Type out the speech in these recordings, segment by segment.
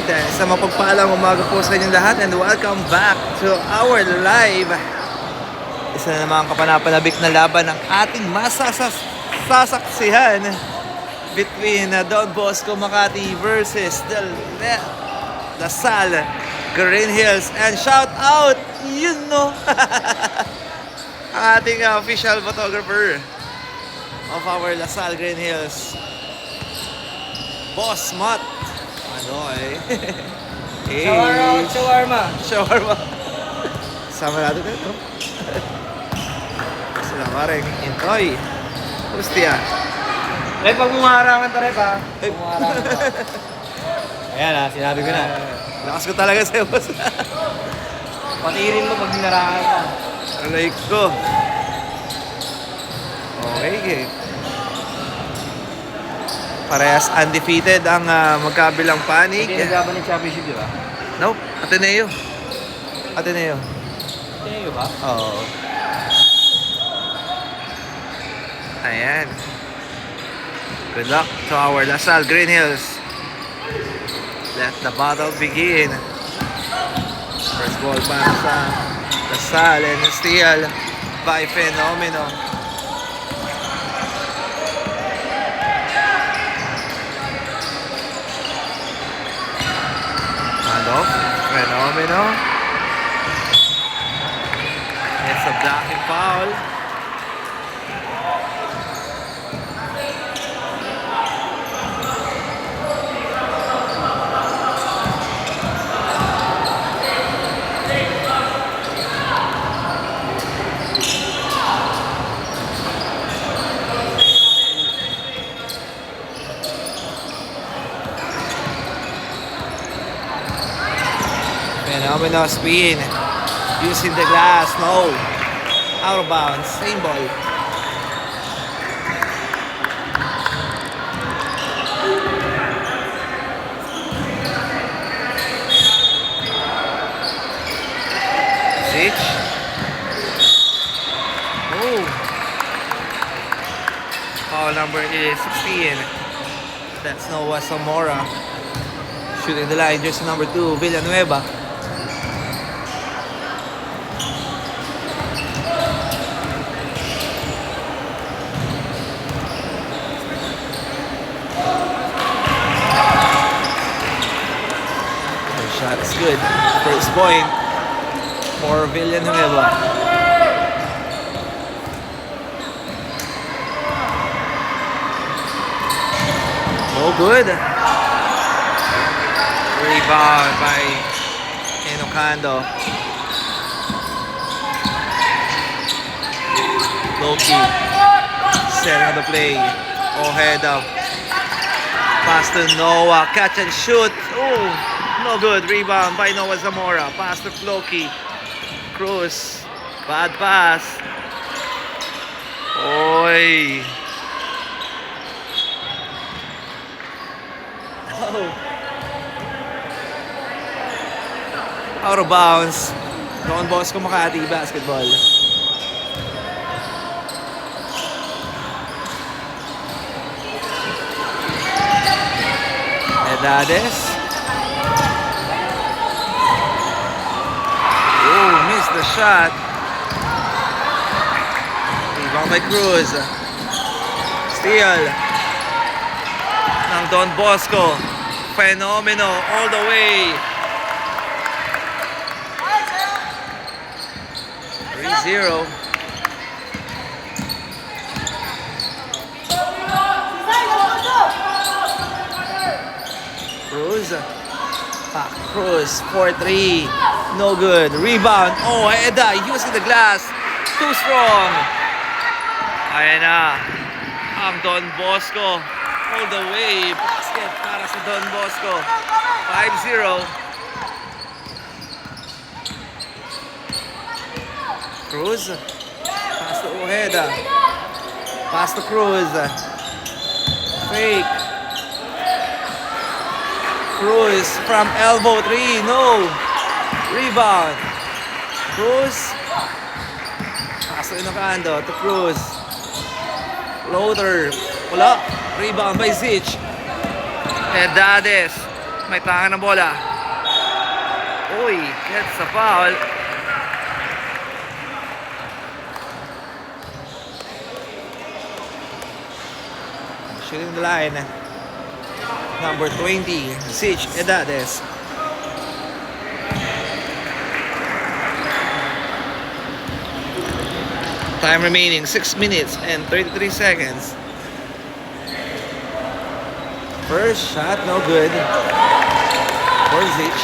Sa mapagpaalang umaga po sa inyong lahat and welcome back to our live. Isa na naman kapanapanabik na laban ng ating sasaksihan between Don Bosco Makati versus Lasal Green Hills. And shout out, ang ating official photographer of our Lasal Green Hills, Boss Matt. Shawarma. Sama natin ito. Sila rin, Intoy. Hostia. Pag mumaharangan ta, pa. Mumaharangan ta. Ayan sinabi ko na. Lakas ko talaga sa'yo, boss. Patirin mo pag dinarangan ka. Like ko. Okay. Parehas undefeated ang magkabilang panig. Hindi naglaban ng championship, di ba? Nope, Ateneo. Ateneo ba? Oo. Ayan. Good luck to our Lasal Green Hills. Let the battle begin. First ball para sa Lasal and steal by Fenomeno. Fenomeno. It's a blocking foul. Fenomeno spin. Using the glass. No. Out of bounds. Same ball. Sitch. Oh. Foul number is 16. That's Noah Zamora. Shooting the line. Jersey number 2, Villanueva. Shot's good. First point for Villanueva. No good. Rebound by Enocando. Loki setting the play. Ojeda. Pass to Noah. Catch and shoot. Oh. No good. Rebound by Noah Zamora. Pass to Floki. Cruz. Bad pass. Oy. Oh. Out of bounds. Don Bosco Makati basketball. Edades. The shot. Rebound by Cruz. Steal ng Don Bosco. Fenomeno all the way. 3-0. Cruz 4-3. No good. Rebound. Oh, Eda using the glass. Too strong. Ayan na. Ang Don Bosco. All the way. Basket para sa Don Bosco. 5-0. Cruz. Pass to Ojeda. Pass to Cruz. Fake. Cruz from elbow 3. No. Rebound. Cruz. Pass to Enocando to Cruz. Floater. Wala. Rebound by Zich. Edades. May tangan ng bola. Uy, gets the foul. Shooting the line. Number 20, Sich Edades. Time remaining 6 minutes and 33 seconds. First shot, no good. For Zich.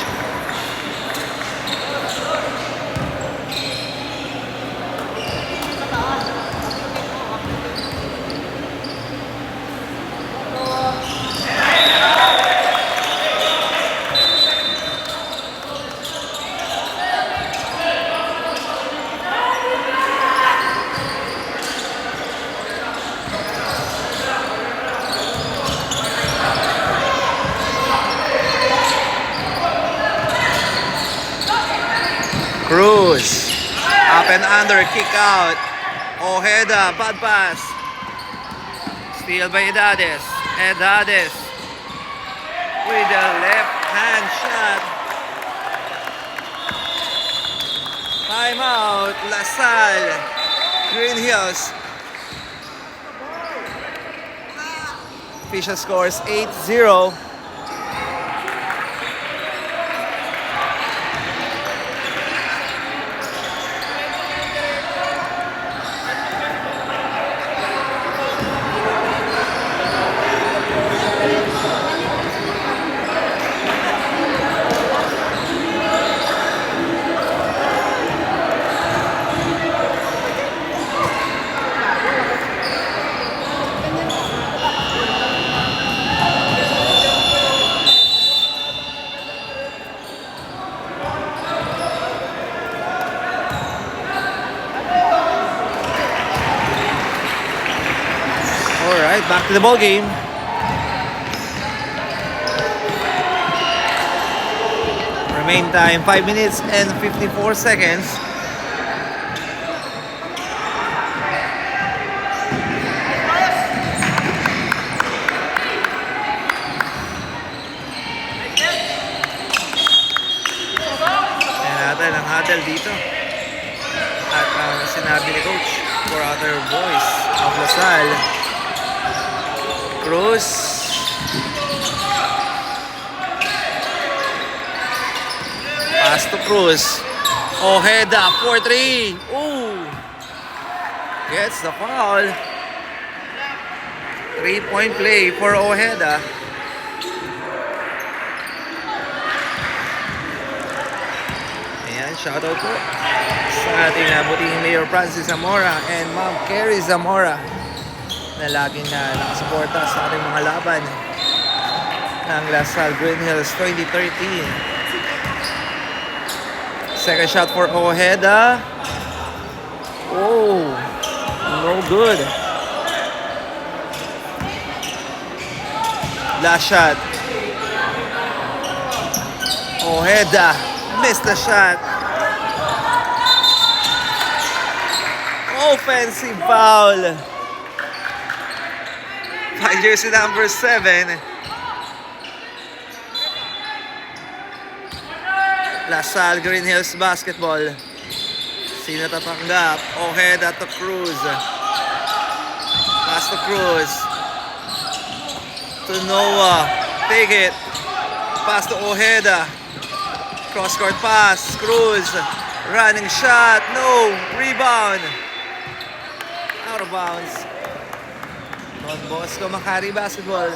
Cruz. Up and under, kick out. Ojeda, bad pass. Steal by Edades. Edades. With the left hand shot. Timeout. LaSalle. Green Hills. Official scores 8-0. Alright, back to the ball game. Remain time 5 minutes and 54 seconds. Ayan natin ang huddle dito. At sinabi ni Coach for other boys of LaSalle. Cruz. Pass to Cruz. Ojeda, 4-3. Ooh. Gets the foul. 3-point play for Ojeda. Ayan, shoutout po sa ating buting Mayor Francis Zamora and Ma'am Carrie Zamora na laging nakasuporta sa ating mga laban ng LaSalle Green Hills 2013. Second shot for Ojeda. Oh, no good. Last shot. Ojeda missed the shot. Offensive foul. Jersey number 7. LaSalle Green Hills basketball. Sino tatanggap? Ojeda to Cruz. Pass to Cruz. To Noah. Take it. Pass to Ojeda. Cross court pass. Cruz. Running shot. No. Rebound. Out of bounds. Don Bosco Makari basketball.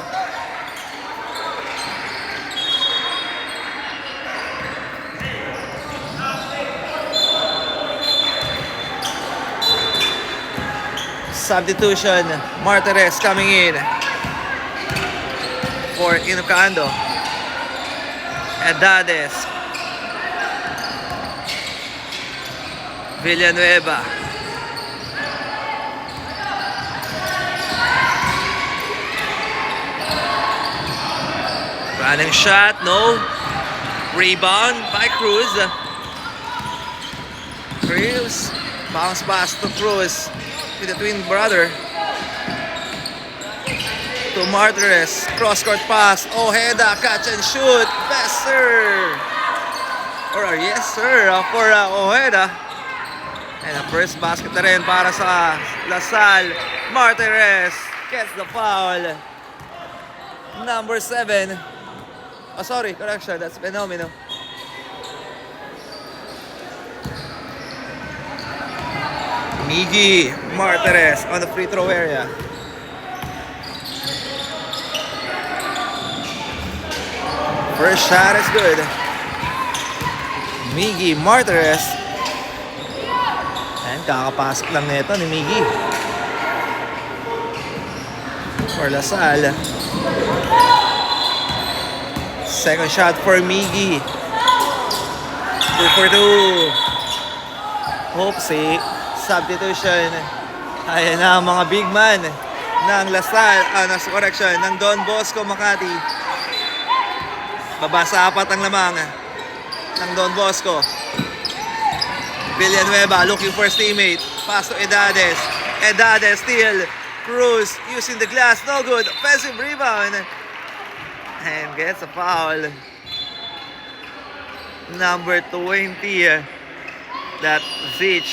Substitution. Martires coming in for Ilocando. Edades. Villanueva. Running shot, no. Rebound by Cruz. Cruz. Bounce pass to Cruz with the twin brother. To to Martires. Cross-court pass. Ojeda, catch and shoot. Besser. Or yes sir, for Ojeda. And the first basket na rin para sa Lasal. Martires gets the foul. Number 7. Oh, sorry, correction. That's Fenomeno. Miggy Martires on the free throw area. First shot is good. Miggy Martires. And kakapasok lang nito ni Miggy. For Lasal. Second shot for Miggy. 2 for 2. Hoopsie. Substitution. Ayan na ang mga big man ng Lasal. Correction, ng Don Bosco Makati. Baba sa 4 ang lamang ng Don Bosco. Villanueva looking for his teammate. Pass to Edades. Edades steal. Cruz using the glass. No good. Offensive rebound. And gets a foul. Number 20. That Zich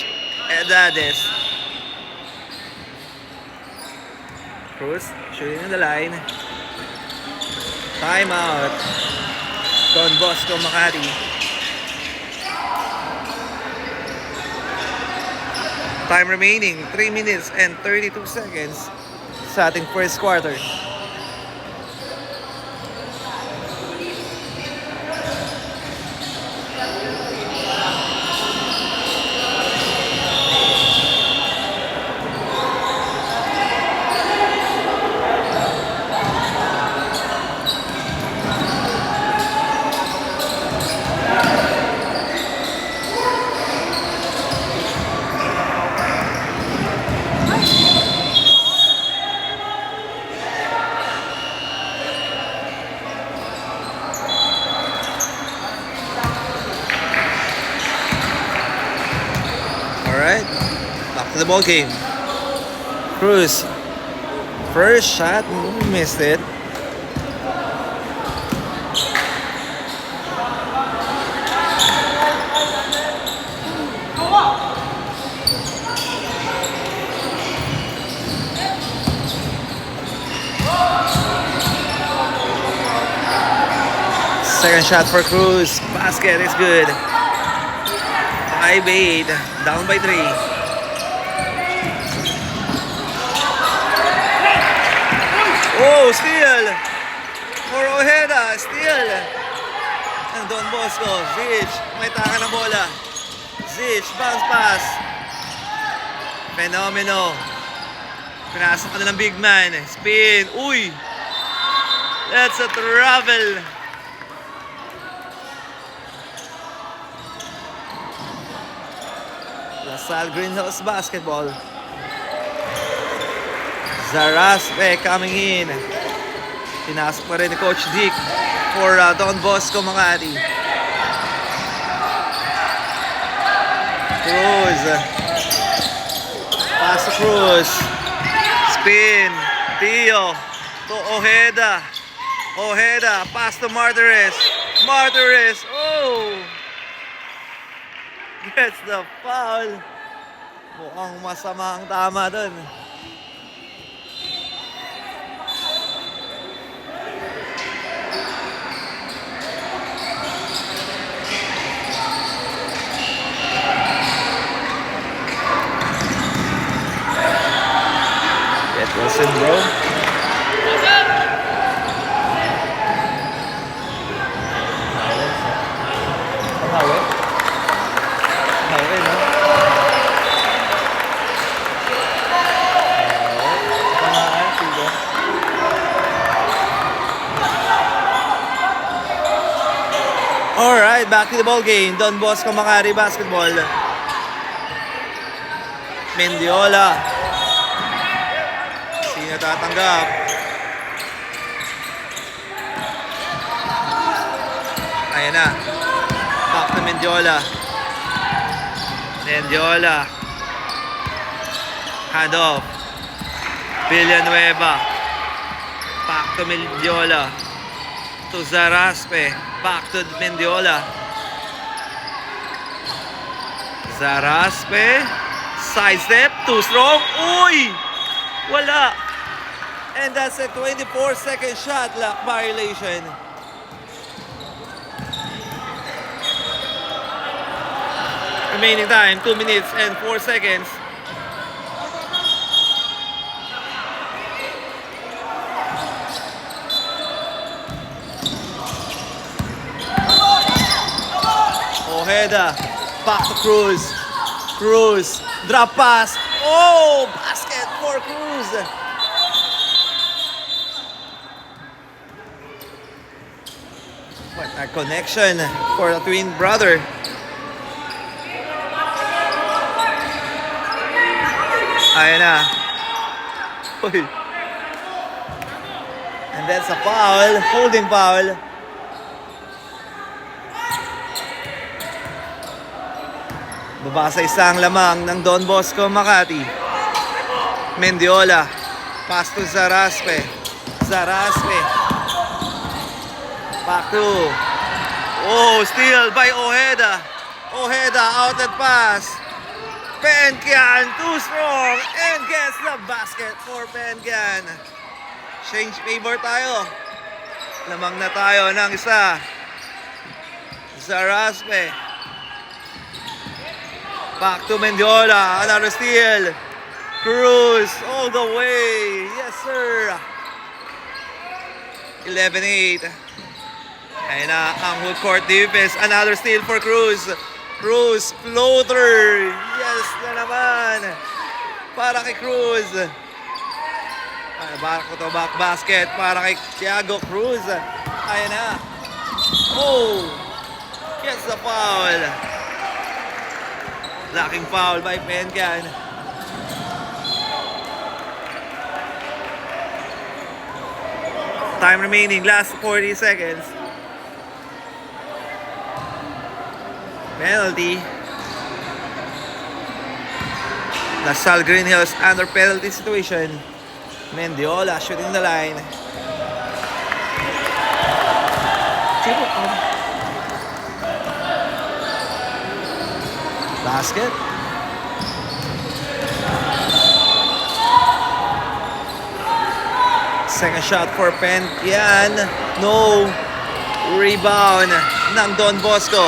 Edades. Cruz shooting on the line. Timeout. Don Bosco Makati. Time remaining 3 minutes and 32 seconds sa ating first quarter. Alright, back to the ball game. Cruz, first shot, missed it. Second shot for Cruz, basket is good. 5-8, down by 3. Oh, steal! For Ojeda, steal! And Don Bosco, Zich, may taka ng bola. Zich, bounce pass. Fenomeno. Pinasok ka na ng big man. Spin, uy! That's a travel. Lasal Greenhouse basketball. Zaraspe coming in. Pinasok pa rin ni Coach Dick for Don Bosco Makati. Cruz. Pass to Cruz. Spin. Tio to Ojeda. Ojeda. Pass to Martires. Martires. Oh! Gets the foul. Mukhang masama ang tama dun. Get Wilson, bro. Alright, back to the ball game. Don Bosco Makati basketball. Mendiola. Sino tatanggap? Ayan na. Back to Mendiola. Mendiola. Hand off. Villanueva. Back to Mendiola. To Zaraspe. Back to Mendiola. Zaraspe. Side step. Too strong. Uy! Wala. And that's a 24-second shot clock violation. Remaining time, 2 minutes and 4 seconds. Ojeda, back to Cruz. Cruz, drop pass. Oh, basket for Cruz. What a connection for the twin brother. Ayan na. Uy. And that's a foul, holding foul. Baba sa isang lamang ng Don Bosco Makati. Mendiola. Pass to Zaraspe. Zaraspe. Back to. Oh, steal by Ojeda. Ojeda, outlet pass. Penkian, too strong. And gets the basket for Penkian. Change favor tayo. Lamang na tayo ng isa. Zaraspe. Back to Mendiola. Another steal. Cruz all the way. Yes, sir. 11-8. Ayun na ang full court defense. Another steal for Cruz. Cruz, floater. Yes na naman. Para kay Cruz. Ay, back to back basket para kay Thiago Cruz. Ayun na. Oh. Gets the foul. Blocking foul by Penkian. Time remaining, last 40 seconds. Penalty. LaSalle Green Hills under penalty situation. Mendiola shooting the line. Basket. Second shot for Penkian. No. Rebound ng Don Bosco.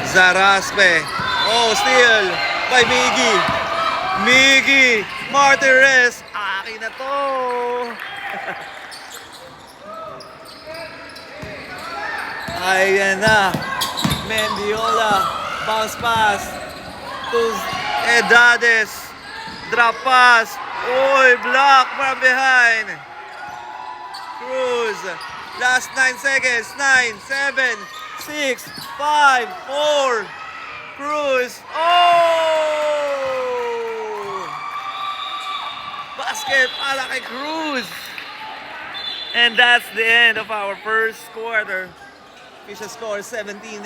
Zaraspe. Oh, steal by Miggy. Miggy Martirez. Akin na to. Ayan na. Mendiola. Bounce pass to Edades. Drop pass. Oy, block from behind. Cruz. Last 9 seconds. 9, 7, 6, 5, 4. Cruz. Oh! Basket para kay Cruz. And that's the end of our first quarter. Official score 17-9.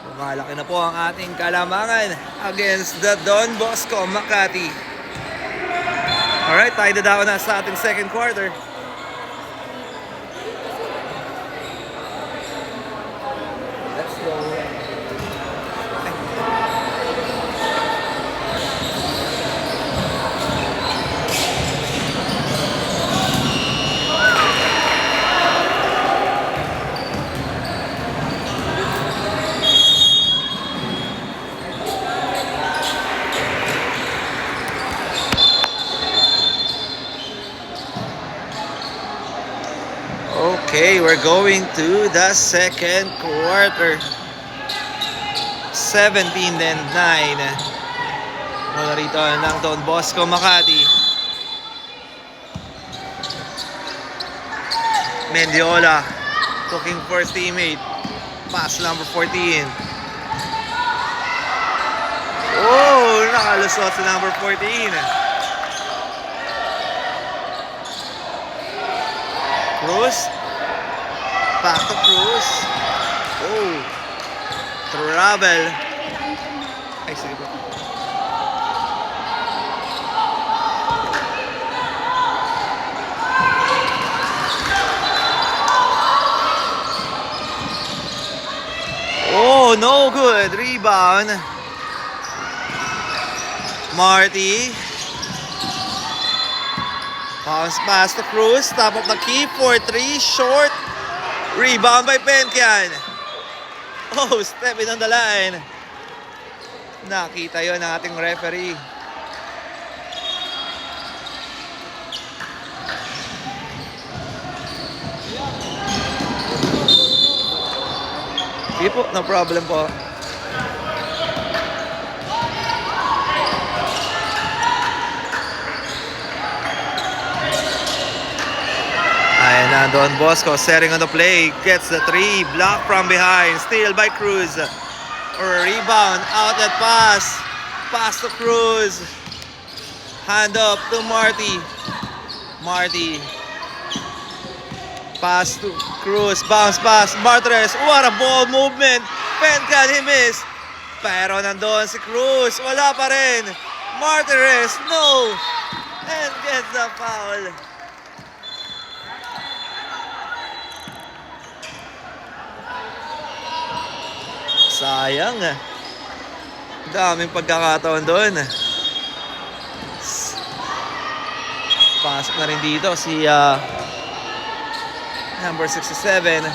Lumalaki na po ang ating kalamangan against the Don Bosco Makati. Alright, tayo na daw na sa ating second quarter. Let's go. Okay, we're going to the second quarter. 17-9. Mula rito ng Don Bosco Makati. Mendiola looking for his teammate. Pass number 14. Oh, nakalusot sa number 14. Cruz. Back to Cruz. Oh. Travel. Ay, sige po. no good. Rebound. Marty. Bounce pass to Cruz. Top of the key for 3. Short. Rebound by Penkian. Oh, step in on the line. Nakita yon ng ating referee. Sige po, no problem po. Ayan na, Don Bosco setting on the play. Gets the 3. Block from behind. Steal by Cruz. Or a rebound. Outlet pass. Pass to Cruz. Hand up to Marty. Marty. Pass to Cruz. Bounce pass. Martres. What a ball movement. Penkian, he missed. Pero nandun si Cruz. Wala pa rin. Martres. No. And gets the foul. Sayang. Daming pagkakataon doon. Pasok na rin dito si number 67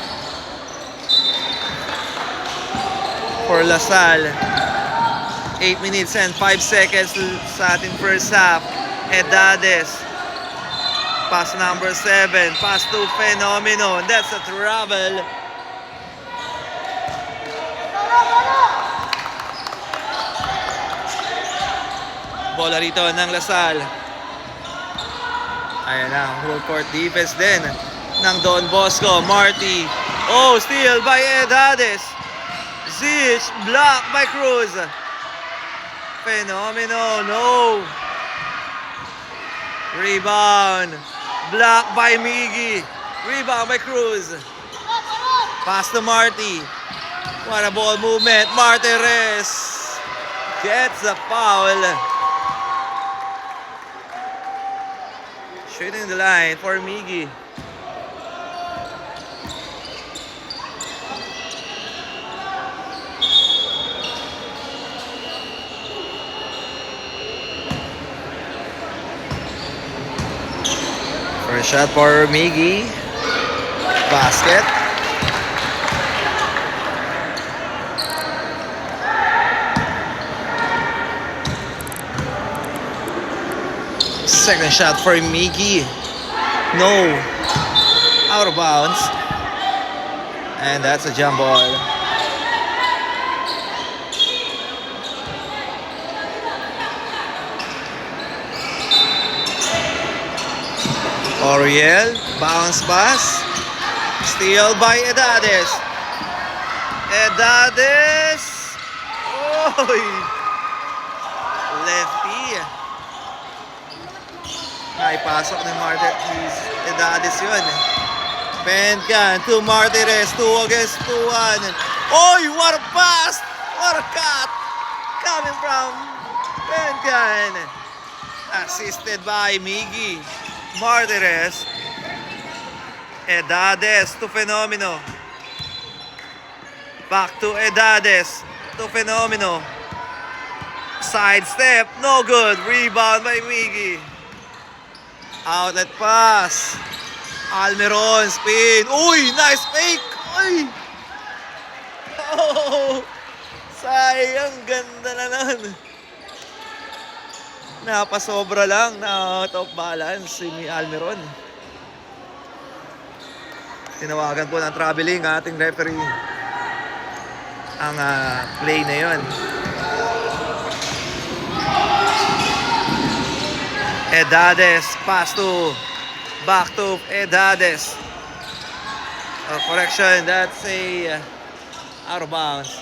for Lasal. 8 minutes and 5 seconds sa ating first half. Edades. Pass number 7. Pass to Fenomeno. That's a travel. Bola rito ng Lasal. Ayan na, full court defense din ng Don Bosco. Marty. Oh, steal by Edades. Zich, block by Cruz. Fenomeno, no. Rebound. Block by Miggy. Rebound by Cruz. Pass to Marty. What a ball movement. Martires gets the foul. Shooting the line for Miggy. First shot for Miggy. Basket. Second shot for Miggy. No. Out of bounds. And that's a jump ball. Oriel. Bounce pass. Steal by Edades. Edades. Oy. Lefty. Ay, pasok ni Edades yun. Penkian to Martires. 2 against 2-1. Oy, what a pass! What a cut! Coming from Penkian. Assisted by Miggy. Martires. Edades to Fenomeno. Back to Edades. To Fenomeno. Side step. No good. Rebound by Miggy. Outlet pass. Almiron, spin. Uy, nice fake. Uy. Oh, sayang, ganda na nun. Napasobra lang, na out of balance si Almiron. Tinawagan po ng traveling ating referee ang play na yun. Edades, pass to, back to Edades. Correction, that's a out of bounds.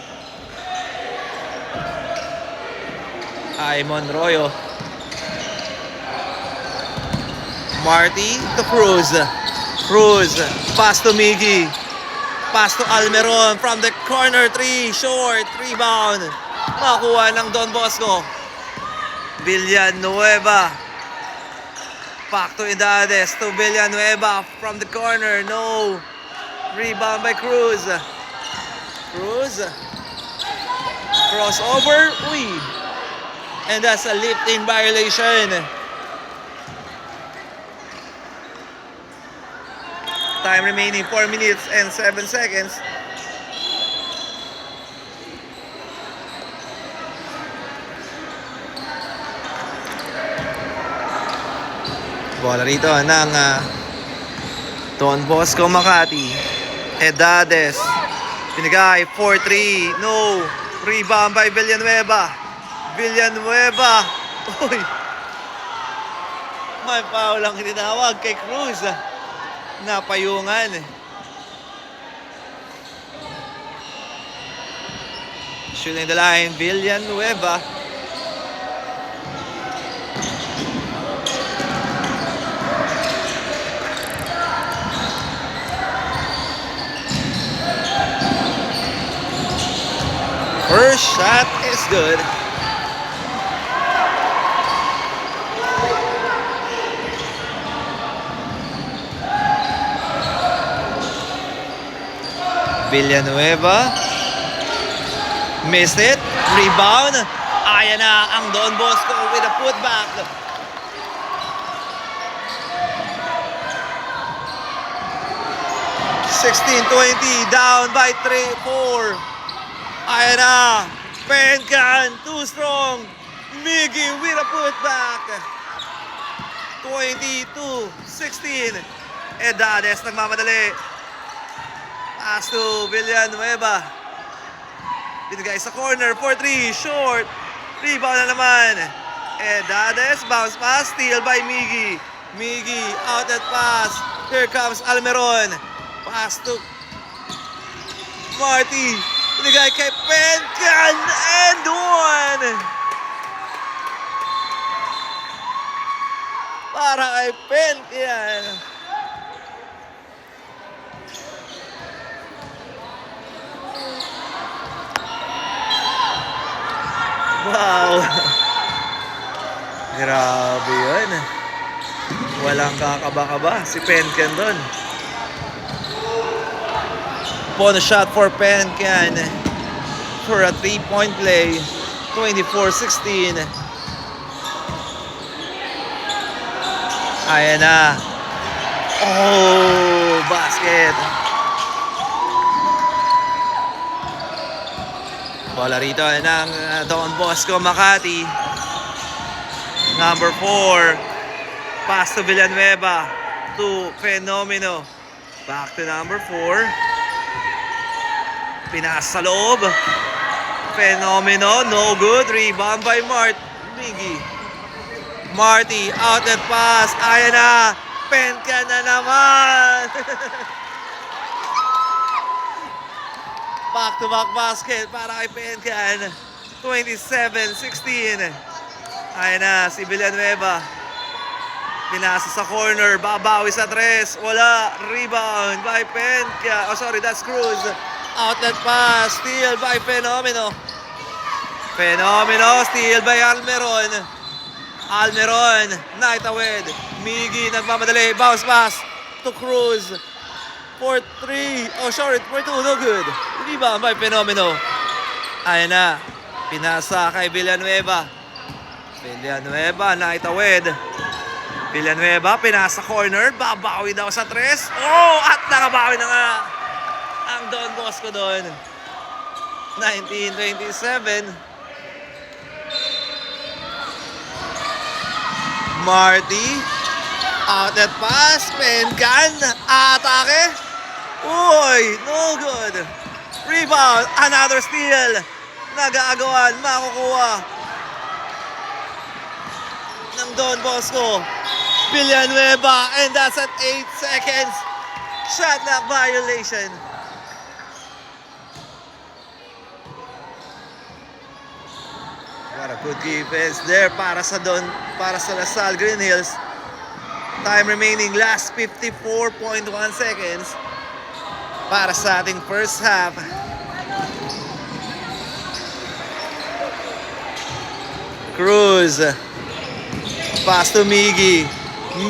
Ay, Monroyo. Marty to Cruz. Cruz, pass to Miggy. Pass to Almiron from the corner 3, short, rebound. Makuha ng Don Bosco. Villanueva. Back to Edades, to Villanueva from the corner, no. Rebound by Cruz. Cruz. Crossover, uy. And that's a lifting violation. Time remaining 4 minutes and 7 seconds. Bola rito ng Don Bosco Makati. Edades. Pinigay, 4-3. No. Rebound by Villanueva. Villanueva. Uy. May foul lang tinawag kay Cruz. Napayungan. Shooting the line, Villanueva. First shot is good. Villanueva. Missed it. Rebound. Ayan na ang Don Bosco with a putback. (16-20) down by 3-4. Ayan na. Pencan, too strong. Miggy with a putback. 22-16. Edades nagmamadali. Pass to Villanueva. Binigay sa corner. 4-3. Short. Rebound na naman. Edades. Bounce pass. Steal by Miggy. Miggy. Outlet pass. Here comes Almeron. Pass to Marty. Binigay kay Pencan. And one. Para kay Pencan. Wow. Grabe yun. Walang kakaba-kaba si Pencan doon. Bonus shot for Pencan for a 3-point play. 24-16. Ayan na. Oh, basket. Bola rito ng Don Bosco Makati. Number 4. Pass to Villanueva. To Fenomeno. Back to number 4. Pinas sa loob. Fenomeno. No good. Rebound by Miggy. Marty. Outlet pass. Ayan na. Pencan na naman. Back-to-back basket para kay Pencan. 27-16. Ayan na, si Villanueva. Pinasa sa corner, babawi sa tres. Wala, rebound by Pencan. Oh, sorry, that's Cruz. Outlet pass, steal by Fenomeno. Fenomeno, steal by Almeron. Almeron, Naitawid. Miggy, nagmamadali, bounce pass to Cruz. 4-3. Oh, sorry, 4-2. No good. Rebound by Fenomeno. Ayan na. Pinasa kay Villanueva. Villanueva, naitawid. Villanueva, pinasa corner. Babawi daw sa tres. Oh, at nakabawi na nga ang Don Bosco doon. 19-27. Marty. Outlet pass. Pencan. Atake. Uy, no good. Rebound. Another steal. Nag-aagawan. Makukuha ng Don Bosco. Villanueva. And that's at 8 seconds. Shot clock violation. What a good defense there para sa LaSalle Green Hills. Time remaining, last 54.1 seconds para sa ating first half. Cruz. Pass to Miggy.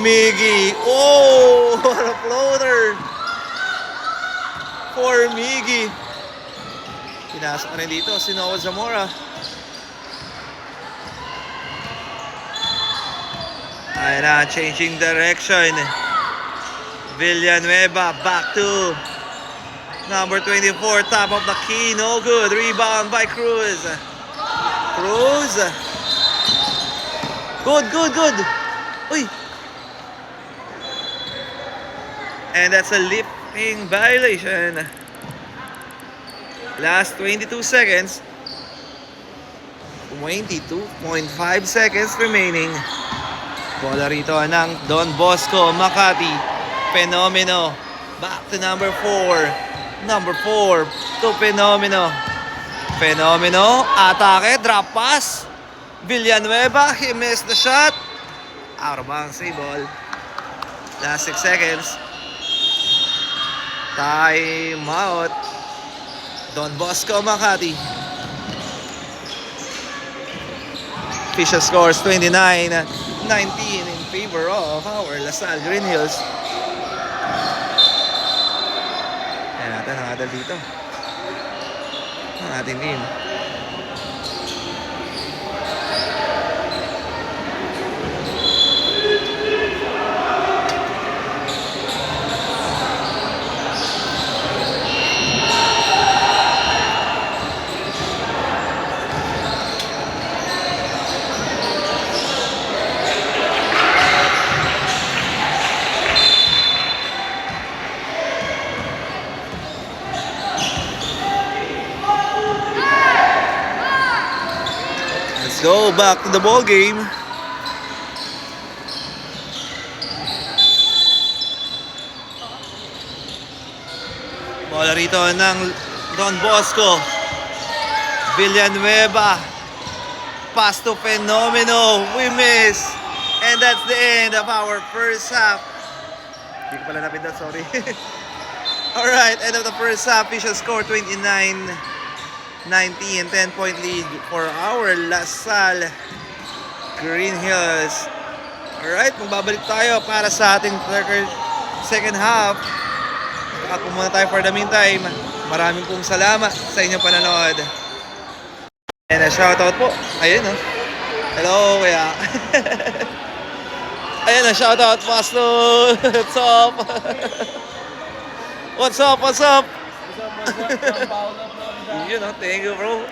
Miggy. Oh, what a floater for Miggy. Pinasok na rin dito si Noah Zamora. Ayan na, changing direction. Villanueva back to number 24, top of the key, no good. Rebound by Cruz. Cruz. Good, good, good. Uy. And that's a lifting violation. Last 22 seconds. 22.5 seconds remaining. Bola rito ng Don Bosco Makati. Fenomeno. Back to number 4. Number 4 to Fenomeno. Fenomeno. Atake. Drop pass. Villanueva. He missed the shot. Out of bounds. Save ball. Last 6 seconds. Time out. Don Bosco Makati. Official scores 29-19 in favor of our LaSalle Green Hills. Ayan natin ang adal dito. Ang ating team. Let's go back to the ball game. Bola rito ng Don Bosco. Villanueva. Pass to Fenomeno. We miss. And that's the end of our first half. Hindi ko pala napindot, sorry. Alright, end of the first half. Official score 29-19, 10-point lead for our LaSalle Green Hills. Alright, magbabalik tayo para sa ating second half. Ako muna tayo for the meantime. Maraming pong salamat sa inyong panonood. And a shoutout po. Ayun oh. Hello, kuya. Ayun a shoutout, Pastor. What's up? What's up? What's up? What's up, Paolo? You know, thank you, bro.